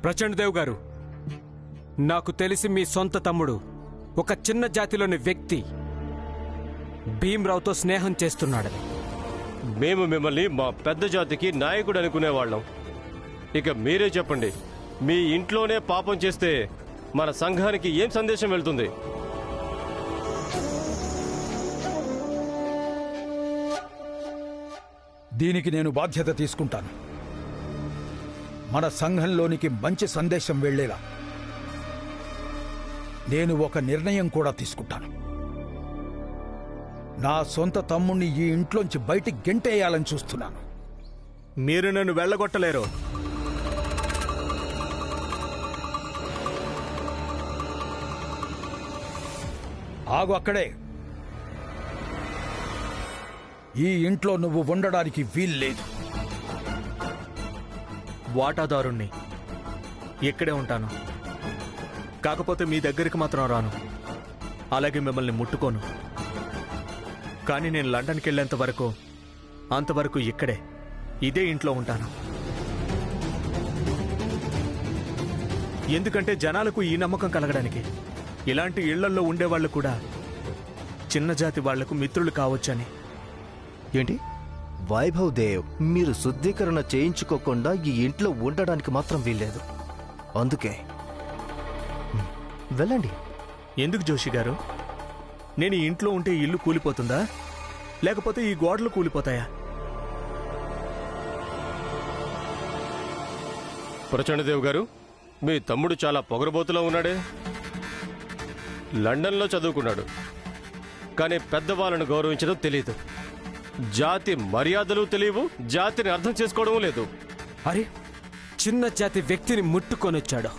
ప్రచండ్ దేవ్ గారు, నాకు తెలిసి మీ సొంత తమ్ముడు ఒక చిన్న జాతిలోని వ్యక్తి భీమ్రావుతో స్నేహం చేస్తున్నాడని. మేము మిమ్మల్ని మా పెద్ద జాతికి నాయకుడు అనుకునేవాళ్ళం. ఇక మీరే చెప్పండి, మీ ఇంట్లోనే పాపం చేస్తే మన సంఘానికి ఏం సందేశం వెళ్తుంది? దీనికి నేను బాధ్యత తీసుకుంటాను. మన సంఘంలోనికి మంచి సందేశం వెళ్లేలా నేను ఒక నిర్ణయం కూడా తీసుకుంటాను. నా సొంత తమ్ముణ్ణి ఈ ఇంట్లోంచి బయటికి గెంటేయాలని చూస్తున్నాను. మీరు నన్ను వెళ్ళగొట్టలేరు. ఆగు అక్కడే. ఈ ఇంట్లో నువ్వు ఉండడానికి వీల్లేదు. వాటాదారుణ్ణి, ఇక్కడే ఉంటాను. కాకపోతే మీ దగ్గరికి మాత్రం రాను, అలాగే మిమ్మల్ని ముట్టుకోను. కానీ నేను లండన్కి వెళ్ళేంత వరకు అంతవరకు ఇక్కడే ఇదే ఇంట్లో ఉంటాను. ఎందుకంటే జనాలకు ఈ నమ్మకం కలగడానికి ఇలాంటి ఇళ్లల్లో ఉండేవాళ్లు కూడా చిన్న జాతి వాళ్లకు మిత్రులు కావచ్చని. ఏంటి వైభవ్ దేవ్, మీరు శుద్ధీకరణ చేయించుకోకుండా ఈ ఇంట్లో ఉండడానికి మాత్రం వీల్లేదు. అందుకే వెళ్ళండి. ఎందుకు జోషి గారు? నేను ఈ ఇంట్లో ఉంటే ఇల్లు కూలిపోతుందా, లేకపోతే ఈ గోడలు కూలిపోతాయా? ప్రచండదేవ్ గారు, మీ తమ్ముడు చాలా పొగరబోతులో ఉన్నాడే. లండన్లో చదువుకున్నాడు, కానీ పెద్దవాళ్ళను గౌరవించడం తెలియదు. జాతి మర్యాదలు తెలియవు, జాతిని అర్థం చేసుకోవడం లేదు. అరే, చిన్న జాతి వ్యక్తిని ముట్టుకొనొచ్చాడు.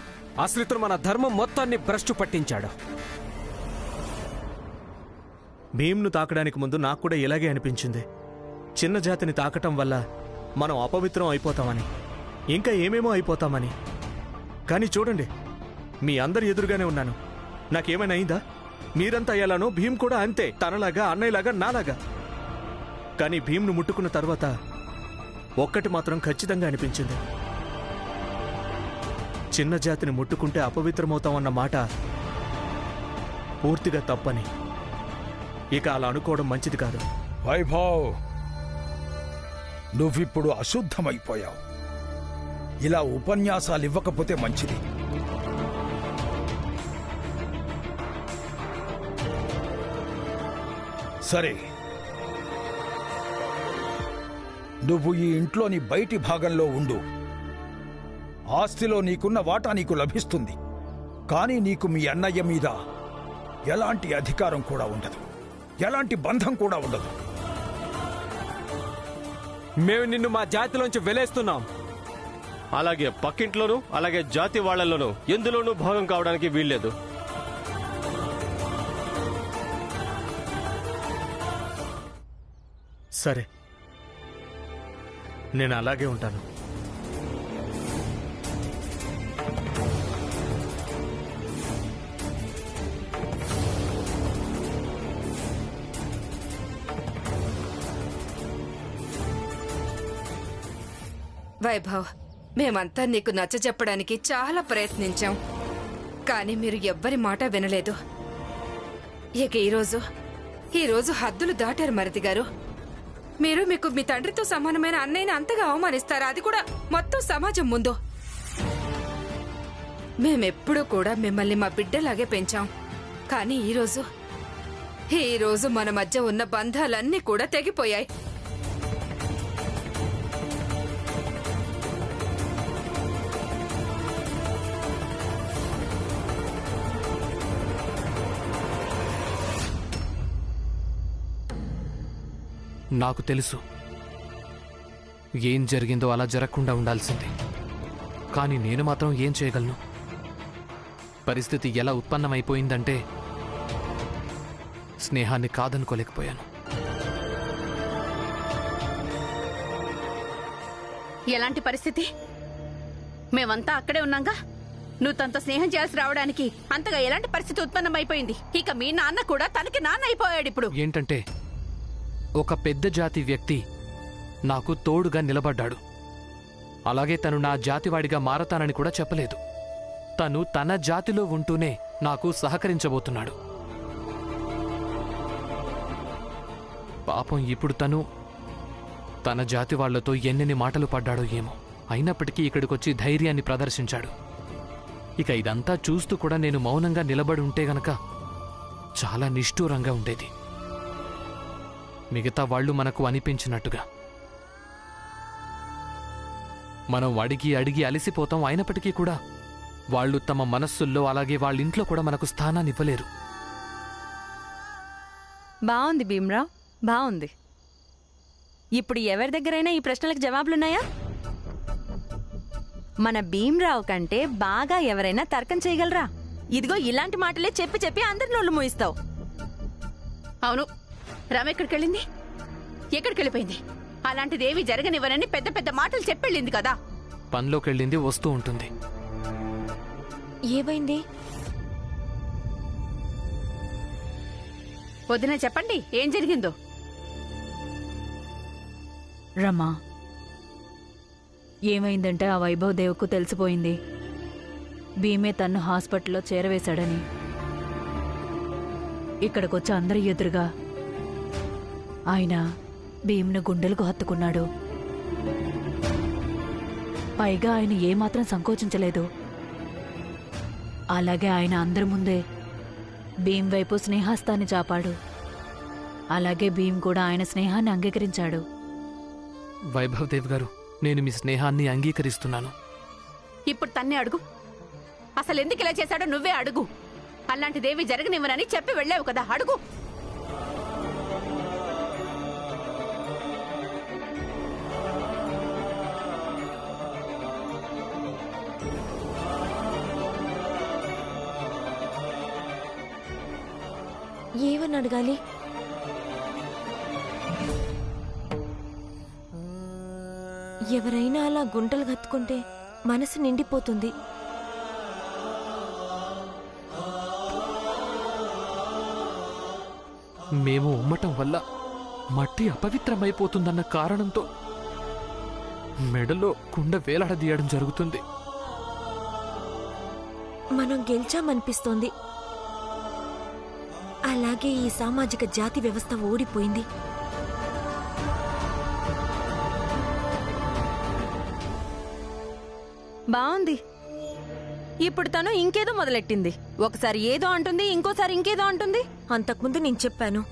అసలు ఇతను మన ధర్మం మొత్తాన్ని భ్రష్టు పట్టించాడు. భీమ్ను తాకడానికి ముందు నాకు కూడా ఇలాగే అనిపించింది. చిన్న జాతిని తాకటం వల్ల మనం అపవిత్రం అయిపోతామని, ఇంకా ఏమేమో అయిపోతామని. కానీ చూడండి, మీ అందరి ఎదురుగానే ఉన్నాను. నాకేమైనా అయిందా? మీరంతా అయ్యాలానో భీమ్ కూడా అంతే, తనలాగా, అన్నయ్యలాగా, నాలాగా. కానీ భీమ్ను ముట్టుకున్న తర్వాత ఒక్కటి మాత్రం ఖచ్చితంగా అనిపించింది. చిన్న జాతిని ముట్టుకుంటే అపవిత్రమవుతామన్న మాట పూర్తిగా తప్పని. ఇక అలా అనుకోవడం మంచిది కాదు. వైభవ్, నువ్విప్పుడు అశుద్ధమైపోయావు. ఇలా ఉపన్యాసాలు ఇవ్వకపోతే మంచిది. సరే, నువ్వు ఈ ఇంట్లోని బయటి భాగంలో ఉండు. ఆస్తిలో నీకున్న వాటా నీకు లభిస్తుంది. కానీ నీకు మీ అన్నయ్య మీద ఎలాంటి అధికారం కూడా ఉండదు, ఎలాంటి బంధం కూడా ఉండదు. మేము నిన్ను మా జాతిలోంచి వెలేస్తున్నాం. అలాగే పక్కింట్లోనూ, అలాగే జాతి వాళ్లలోనూ ఎందులోనూ భాగం కావడానికి వీల్లేదు. సరే, నేను అలాగే ఉంటాను. వైభవ్, మేమంతా నీకు నచ్చజెప్పడానికి చాలా ప్రయత్నించాం, కానీ మీరు ఎవ్వరి మాట వినలేదు. ఇక ఈరోజు హద్దులు దాటారు మరిది గారు. మీరు మీకు మీ తండ్రితో సమానమైన అన్నయ్యని అంతగా అవమానిస్తారు, అది కూడా మొత్తం సమాజం ముందు. మేమెప్పుడూ కూడా మిమ్మల్ని మా బిడ్డలాగే పెంచాం. కానీ ఈరోజు మన మధ్య ఉన్న బంధాలన్నీ కూడా తెగిపోయాయి. నాకు తెలుసు ఏం జరిగిందో అలా జరగకుండా ఉండాల్సింది. కానీ నేను మాత్రం ఏం చేయగలను? పరిస్థితి ఎలా ఉత్పన్నమైపోయిందంటే స్నేహాన్ని కాదనుకోలేకపోయాను. ఎలాంటి పరిస్థితి? మేమంతా అక్కడే ఉన్నాగా. నువ్వు తనతో స్నేహం చేయాల్సి రావడానికి అంతగా ఎలాంటి పరిస్థితి ఉత్పన్నమైపోయింది? ఇక మీ నాన్న కూడా తనకి నాన్న అయిపోయాడు ఇప్పుడు. ఏంటంటే ఒక పెద్ద జాతి వ్యక్తి నాకు తోడుగా నిలబడ్డాడు. అలాగే తను నా జాతివాడిగా మారతానని కూడా చెప్పలేదు. తను తన జాతిలో ఉంటూనే నాకు సహకరించబోతున్నాడు. పాపం ఇప్పుడు తను తన జాతి వాళ్లతో ఎన్నెన్ని మాటలు పడ్డాడో ఏమో. అయినప్పటికీ ఇక్కడికొచ్చి ధైర్యాన్ని ప్రదర్శించాడు. ఇక ఇదంతా చూస్తూ కూడా నేను మౌనంగా నిలబడి ఉంటే గనక చాలా నిష్ఠూరంగా ఉండేది. మిగతా వాళ్ళు మనకు అనిపించినట్టుగా మనం అడిగి అడిగి అలసిపోతాం. అయినప్పటికీ కూడా వాళ్ళు తమ మనస్సుల్లో అలాగే వాళ్ళింట్లో కూడా మనకు స్థానాన్ని ఇవ్వలేరు. బావుంది భీమ్రావ్, బావుంది. ఇప్పుడు ఎవరి దగ్గరైనా ఈ ప్రశ్నలకు జవాబులున్నాయా? మన భీమ్రావ్ కంటే బాగా ఎవరైనా తర్కం చేయగలరా? ఇదిగో ఇలాంటి మాటలే చెప్పి చెప్పి అందరి నోళ్ళు మూయిస్తావు. అవును, రమ ఎక్కడికెళ్ళింది? ఎక్కడికెళ్ళిపోయింది? అలాంటిదేమీ జరగనివ్వనని పెద్ద పెద్ద మాటలు చెప్పెళ్ళింది కదా. పనిలోకెళ్ళింది, వస్తూ ఉంటుంది. ఏమైంది? వదిన చెప్పండి, ఏం జరిగిందో. రమా, ఏమైందంటే ఆ వైభవ్ దేవ్కు తెలిసిపోయింది భీమే తన్ను హాస్పిటల్లో చేరవేశాడని. ఇక్కడికొచ్చి అందరి ఎదురుగా ఆయన భీమ్ను గుండెలకు హత్తుకున్నాడు. పైగా ఆయన ఏమాత్రం సంకోచించలేదు. అలాగే ఆయన అందరి ముందే భీమ్ వైపు స్నేహాస్తాన్ని చాపాడు. అలాగే భీమ్ కూడా ఆయన స్నేహాన్ని అంగీకరించాడు. వైభవ్ దేవ్ గారు, నేను మీ స్నేహాన్ని అంగీకరిస్తున్నాను. ఇప్పుడు తన్నే అడుగు. అసలు ఎందుకు ఇలా చేశాడో నువ్వే అడుగు. అలాంటిదేమీ జరగనివ్వనని చెప్పి వెళ్ళావు కదా, అడుగు. ఏమని అడగాలి? ఎవరైనా అలా గుంటలు కత్తుకుంటే మనసు నిండిపోతుంది. మేము ఉమ్మటం వల్ల మట్టి అపవిత్రమైపోతుందన్న కారణంతో మెడలో కుండ వేలాడదీయడం జరుగుతుంది. మనం గెలిచామనిపిస్తోంది. అలాగే ఈ సామాజిక జాతి వ్యవస్థ ఓడిపోయింది. బావుంది. ఇప్పుడు తను ఇంకేదో మొదలెట్టింది. ఒకసారి ఏదో అంటుంది, ఇంకోసారి ఇంకేదో అంటుంది. అంతకుముందు నేను చెప్పాను,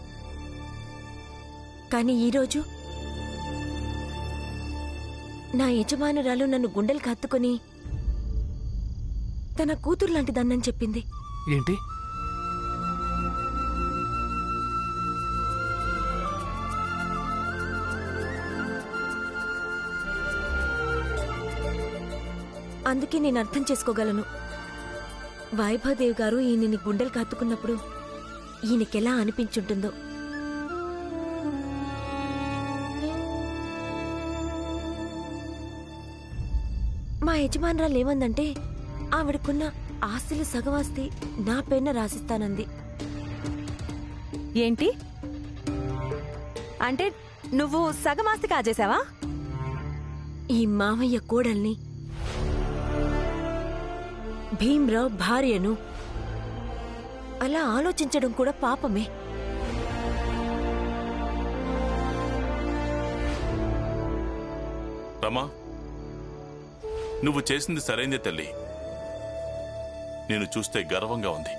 కానీ ఈరోజు నా యజమానురాలు నన్ను గుండెలు కత్తుకొని తన కూతురు లాంటిదన్నని చెప్పింది. ఏంటి? అందుకే నేను అర్థం చేసుకోగలను. వైభవదేవ్ గారు ఈయనని గుండెలు కత్తుకున్నప్పుడు ఈయనకెలా అనిపించుంటుందో. మా యజమానురాలు ఏమందంటే ఆవిడకున్న ఆస్తుల సగవాస్తి నా పేరున రాసిస్తానంది. ఏంటి అంటే నువ్వు సగమాస్తి కాజేశావా? ఈ మామయ్య కోడల్ని, భీమ్రావ్ భార్యను అలా ఆలోచించడం కూడా పాపమే. రమా, నువ్వు చేసింది సరైందే తల్లి. నేను చూస్తే గర్వంగా ఉంది.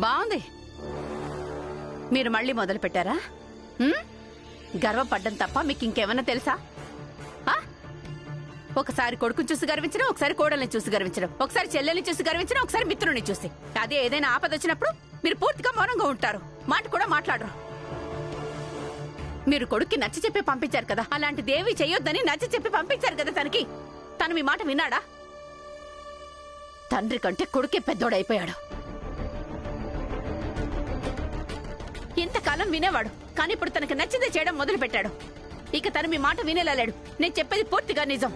బాగుంది. మీరు మళ్ళీ మొదలు పెట్టారా? గర్వపడ్డం తప్ప మీకు ఇంకేమన్నా తెలుసా? ఒకసారి కొడుకుని చూసి గర్వించడం, ఒకసారి కోడల్ని చూసి గర్వించడం, ఒకసారి చెల్లెల్ని చూసి గర్వించడం, ఒకసారి మిత్రుని చూసి. అదే ఏదైనా ఆపద వచ్చినప్పుడు మీరు పూర్తిగా మౌనంగా ఉంటారు, మాట కూడా మాట్లాడరు. మీరు కొడుక్కి నచ్చ చెప్పి పంపించారు కదా, అలాంటిదేవి చెయ్యొద్దని నచ్చ చెప్పి పంపించారు కదా తనకి. తను మీ మాట విన్నాడా? తండ్రి కంటే కొడుకే పెద్దోడైపోయాడు. ఇంతకాలం వినేవాడు, కానీ ఇప్పుడు తనకు నచ్చిందే చేయడం మొదలు పెట్టాడు. ఇక తను మీ మాట వినేలా లేడు. నేను చెప్పేది పూర్తిగా నిజం.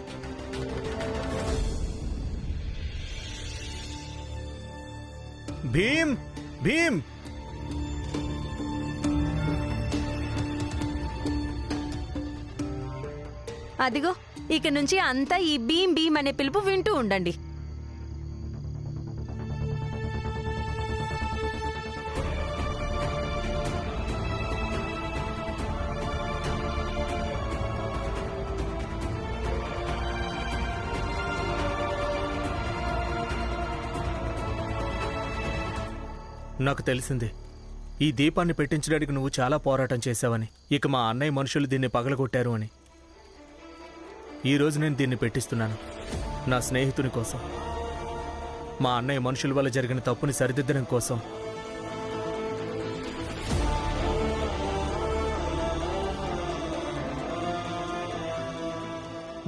భీమ్, భీమ్, అదిగో ఇక నుంచి అంతా ఈ భీమ్ భీమ్ అనే పిలుపు వింటూ ఉండండి. నాకు తెలిసింది ఈ దీపాన్ని పెట్టించడానికి నువ్వు చాలా పోరాటం చేశావని. ఇక మా అన్నయ్య మనుషులు దీన్ని పగలగొట్టారు అని. ఈరోజు నేను దీన్ని పెట్టిస్తున్నాను నా స్నేహితుని కోసం, మా అన్నయ్య మనుషుల వల్ల జరిగిన తప్పుని సరిదిద్దడం కోసం.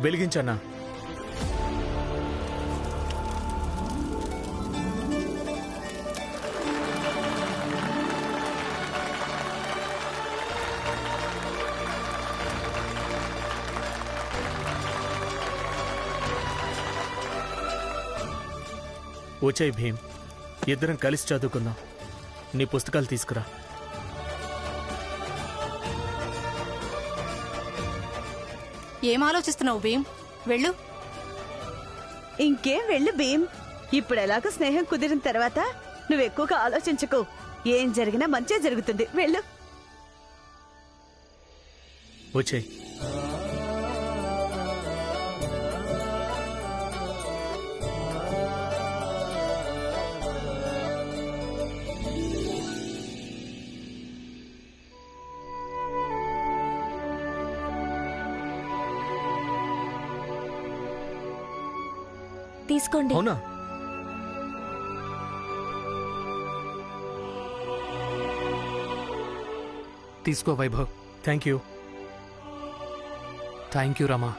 వెలిగించన్నా. వచ్చాయి భీమ్, ఇద్దరం కలిసి చదువుకుందాం. నీ పుస్తకాలు తీసుకురా. ఏం ఆలోచిస్తున్నావు భీమ్? వెళ్ళు. ఇంకేం వెళ్ళు భీమ్. ఇప్పుడు ఎలాగో స్నేహం కుదిరిన తర్వాత నువ్వు ఎక్కువగా ఆలోచించకు. ఏం జరిగినా మంచే జరుగుతుంది. వెళ్ళు. వచ్చాయి. తీసుకోండి. అవునా? తీసుకో Vaibhav. Thank you. Thank you Rama.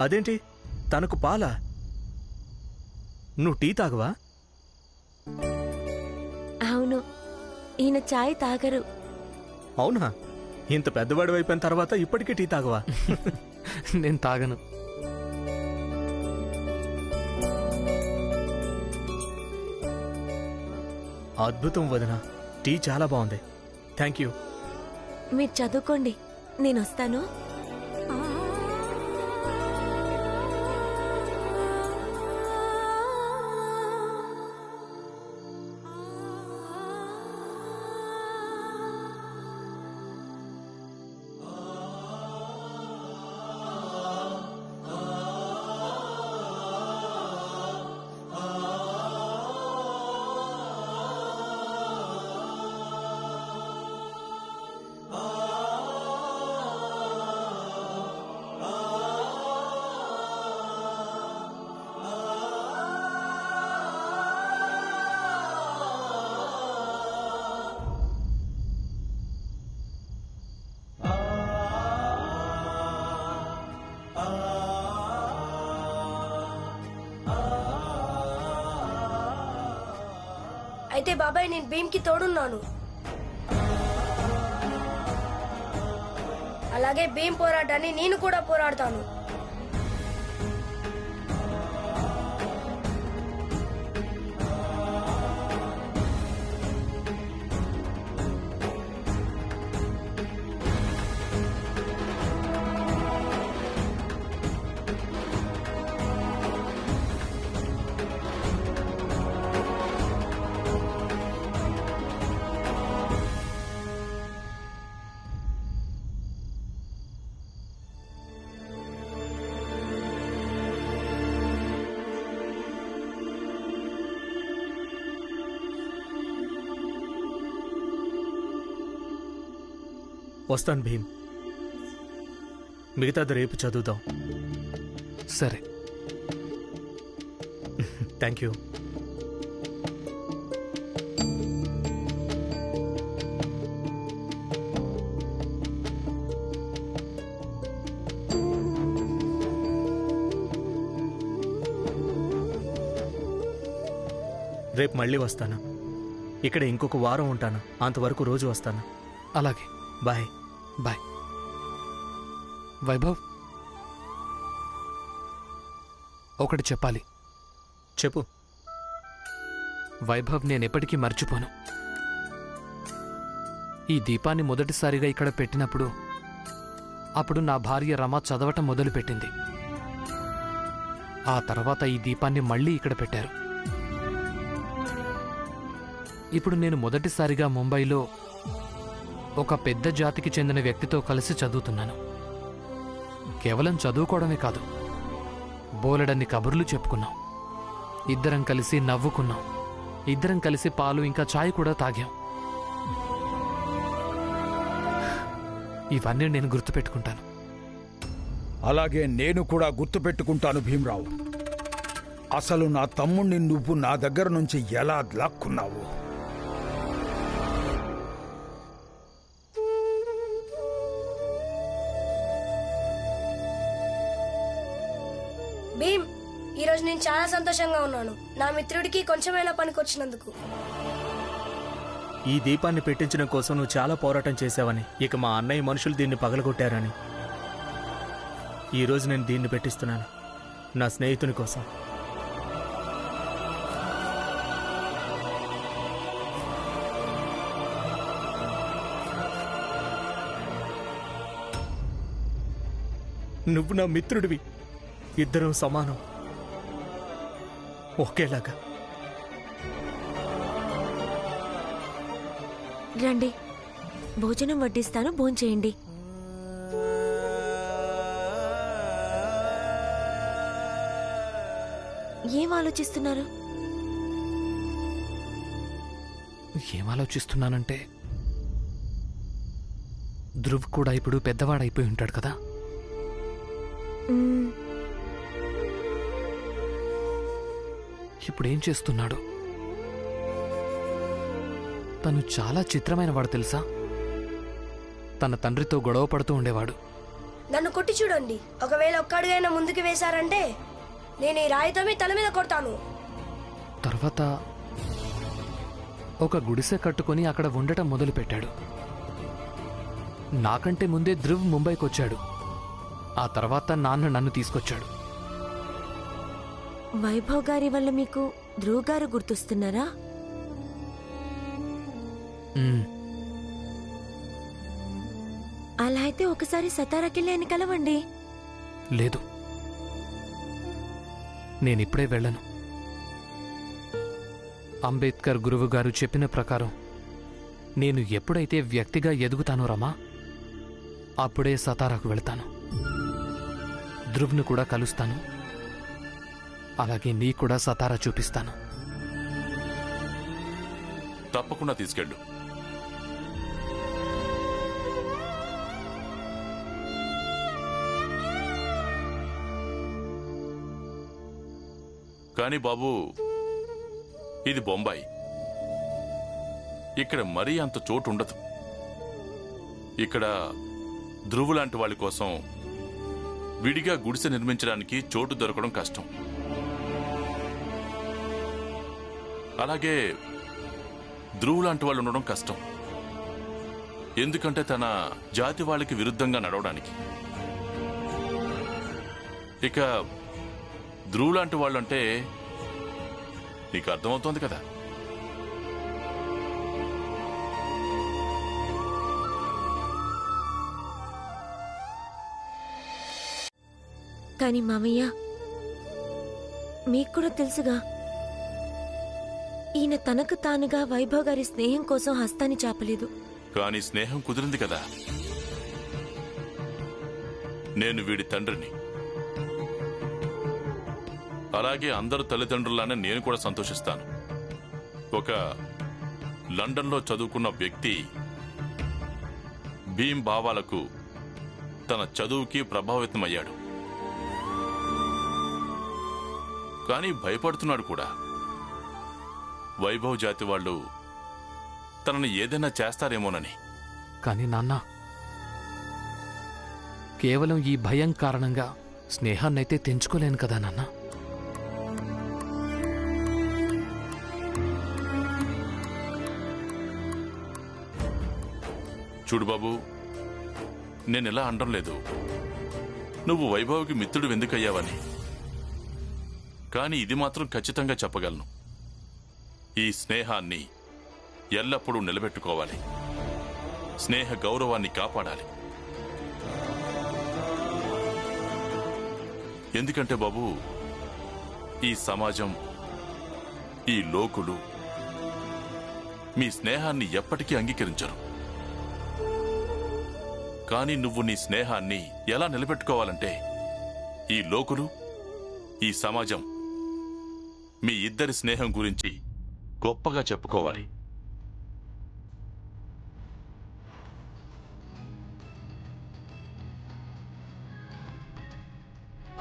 అదేంటి తనకు పాలా? నువ్వు టీ తాగవా? అవును, ఈయన చాయ్ తాగరు. అవునా? ఇంత పెద్దవాడు అయిపోయిన తర్వాత ఇప్పటికీ టీ తాగవా? నేను తాగను. అద్భుతం వదినా, టీ చాలా బాగుంది. Thank you. మీరు చదువుకోండి, నేను వస్తాను. అయితే బాబాయ్, నేను భీమ్కి తోడున్నాను. అలాగే భీమ్ పోరాటాన్ని నేను కూడా పోరాడతాను. వస్తాను భీమ్. మిగతాది రేపు చదువుదాం. సరే. Thank you. రేపు మళ్ళీ వస్తాను. ఇక్కడ ఇంకొక వారం ఉంటాను. అంతవరకు రోజు వస్తాను. అలాగే. బాయ్. బాయ్. వైభవ్, ఒకటి చెప్పాలి. చెప్పు. వైభవ్, నేనెప్పటికీ మర్చిపోను. ఈ దీపాన్ని మొదటిసారిగా ఇక్కడ పెట్టినప్పుడు అప్పుడు నా భార్య రమ చదవటం మొదలుపెట్టింది. ఆ తర్వాత ఈ దీపాన్ని మళ్ళీ ఇక్కడ పెట్టారు. ఇప్పుడు నేను మొదటిసారిగా ముంబైలో ఒక పెద్ద జాతికి చెందిన వ్యక్తితో కలిసి చదువుతున్నాను. కేవలం చదువుకోవడమే కాదు, బోలెడన్ని కబుర్లు చెప్పుకున్నాం. ఇద్దరం కలిసి నవ్వుకున్నాం. ఇద్దరం కలిసి పాలు ఇంకా చాయ్ కూడా తాగాం. ఇవన్నీ నేను గుర్తుపెట్టుకుంటాను. అలాగే నేను కూడా గుర్తుపెట్టుకుంటాను భీమరావు. అసలు నా తమ్ముణ్ణి నువ్వు నా దగ్గర నుంచి ఎలా లాక్కున్నావు? భీమ్, ఈరోజు నేను చాలా సంతోషంగా ఉన్నాను, నా మిత్రుడికి కొంచెమైనా పనికొచ్చినందుకు. ఈ దీపాన్ని పెట్టించడం కోసం నువ్వు చాలా పోరాటం చేశావని, ఇక మా అన్నయ్య మనుషులు దీన్ని పగలగొట్టారని ఈరోజు నేను దీన్ని పెట్టిస్తున్నాను నా స్నేహితుని కోసం. నువ్వు నా మిత్రుడివి. ఇద్దరం సమానం, ఒకేలాగా. రండి, భోజనం వడ్డిస్తాను, భోంచేయండి. ఏం ఆలోచిస్తున్నారు? ఏం ఆలోచిస్తున్నానంటే, ధ్రువ్ కూడా ఇప్పుడు పెద్దవాడైపోయి ఉంటాడు కదా. ఇప్పుడేం చేస్తున్నాడు? తను చాలా చిత్రమైన వాడు తెలుసా. తన తండ్రితో గొడవ పడుతూ ఉండేవాడు. నన్ను కొట్టి చూడండి, ఒకవేళ ఒక్క అడుగైనా ముందుకు వేశారంటే నేను ఈ రాయితో మీ తల మీద కొడతాను. తర్వాత ఒక గుడిసె కట్టుకుని అక్కడ ఉండటం మొదలుపెట్టాడు. నాకంటే ముందే ధ్రువ్ ముంబైకి వచ్చాడు. ఆ తర్వాత నాన్న నన్ను తీసుకొచ్చాడు. వైభవ్ గారి వల్ల మీకు ధ్రువ్ గారు గుర్తొస్తున్నారా? అలా అయితే ఒకసారి సతారాకెళ్ళి ఆయన కలవండి. లేదు, నేనిప్పుడే వెళ్ళను. అంబేద్కర్ గురువు గారు చెప్పిన ప్రకారం నేను ఎప్పుడైతే వ్యక్తిగా ఎదుగుతానో రమా, అప్పుడే సతారాకు వెళ్తాను. ధ్రువ్ను కూడా కలుస్తాను. అలాగే నీ కూడా సతారా చూపిస్తాను. తప్పకుండా తీసుకెళ్ళు. కానీ బాబు, ఇది బొంబాయి. ఇక్కడ మరీ అంత చోటు ఉండదు. ఇక్కడ ధ్రువు లాంటి వాళ్ళ కోసం విడిగా గుడిసె నిర్మించడానికి చోటు దొరకడం కష్టం. అలాగే ధ్రువు లాంటి వాళ్ళు ఉండడం కష్టం. ఎందుకంటే తన జాతి వాళ్ళకి విరుద్ధంగా నడవడానికి. ఇక ధ్రువు లాంటి వాళ్ళంటే నీకు అర్థమవుతోంది కదా. కానీ మామయ్య, మీకు కూడా తెలుసుగా, ఈయన తనకు తానుగా వైభవ్ గారి స్నేహం కోసం హస్తాన్ని చాపలేదు. కానీ స్నేహం కుదిరింది కదా. నేను వీడి తండ్రిని. అలాగే అందరు తల్లిదండ్రులానే నేను కూడా సంతోషిస్తాను. ఒక లండన్లో చదువుకున్న వ్యక్తి భీమ్ భావాలకు, తన చదువుకి ప్రభావితమయ్యాడు. కానీ భయపడుతున్నాడు కూడా. వైభవ్ జాతి వాళ్ళు తనని ఏదైనా చేస్తారేమోనని. కానీ నాన్న, కేవలం ఈ భయం కారణంగా స్నేహాన్నైతే తెంచుకోలేను కదా నాన్న. చూడు బాబు, నేనెలా అనడం లేదు నువ్వు వైభవ్కి మిత్రుడు ఎందుకయ్యావని. కానీ ఇది మాత్రం ఖచ్చితంగా చెప్పగలను, ఈ స్నేహాన్ని ఎల్లప్పుడూ నిలబెట్టుకోవాలి. స్నేహ గౌరవాన్ని కాపాడాలి. ఎందుకంటే బాబు, ఈ సమాజం, ఈ లోకులు మీ స్నేహాన్ని ఎప్పటికీ అంగీకరించరు. కానీ నువ్వు నీ స్నేహాన్ని ఎలా నిలబెట్టుకోవాలంటే ఈ లోకులు, ఈ సమాజం మీ ఇద్దరి స్నేహం గురించి గొప్పగా చెప్పుకోవాలి.